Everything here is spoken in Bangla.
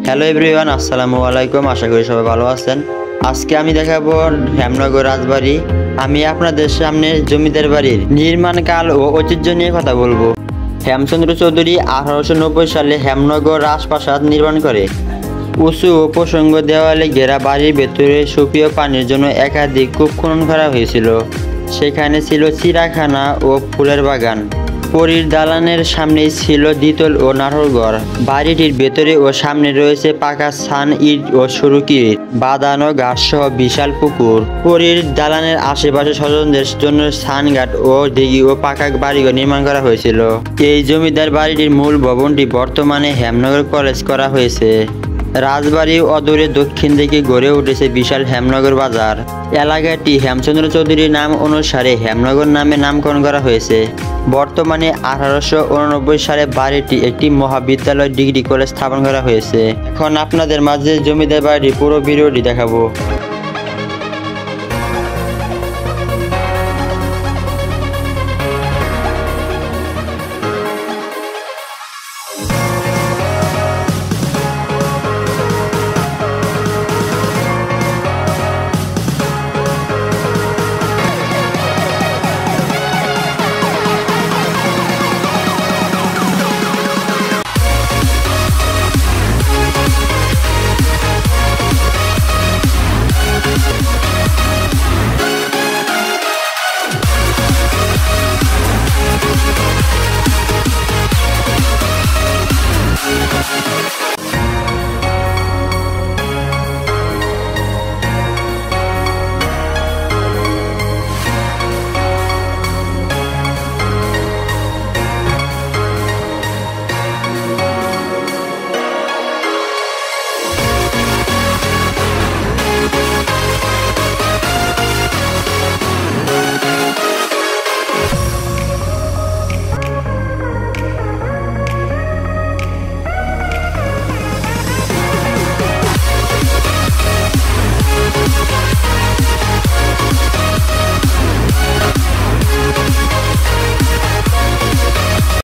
হ্যালো এভরিওয়ান, আসসালামু আলাইকুম। আশা করি সবাই ভালো আছেন। আজকে আমি দেখাবো হেমনগর রাজবাড়ি। আমি আপনাদের সামনে জমিদার বাড়ির নির্মাণকাল ও ঐতিহ্য নিয়ে কথা বলবো। হেমচন্দ্র চৌধুরী 1890 সালে হেমনগর রাজপ্রাসাদ নির্মাণ করে। উঁচু ও প্রসঙ্গ দেওয়ালে ঘেরা বাড়ির ভেতরে সুপেয় পানির জন্য একাধিক কূপ খনন করা হয়েছিল। সেখানে ছিল চিড়িয়াখানা ও ফুলের বাগান। পরীর দালানের সামনেই ছিল দ্বিতল ও নাটোরঘর। বাড়িটির ভেতরে ও সামনে রয়েছে পাকা ছান, ইট ও সরু কিট, বাঁধানো ঘাট সহ বিশাল পুকুর। পরীর দালানের আশেপাশে স্বজনদের জন্য ছানঘাট ও দিঘি ও পাকা বাড়িঘর নির্মাণ করা হয়েছিল। এই জমিদার বাড়িটির মূল ভবনটি বর্তমানে হেমনগর কলেজ করা হয়েছে। রাজবাড়ি অদূরে দক্ষিণ দিকে গড়ে উঠেছে বিশাল হেমনগর বাজার। এলাকাটি হেমচন্দ্র চৌধুরীর নাম অনুসারে হেমনগর নামে নামকরণ করা হয়েছে। বর্তমানে 1889 সালে বাড়িটি একটি মহাবিদ্যালয় ডিগ্রি কলেজ স্থাপন করা হয়েছে। এখন আপনাদের মাঝে জমিদার বাড়ির পুরো ভিডিওটি দেখাবো।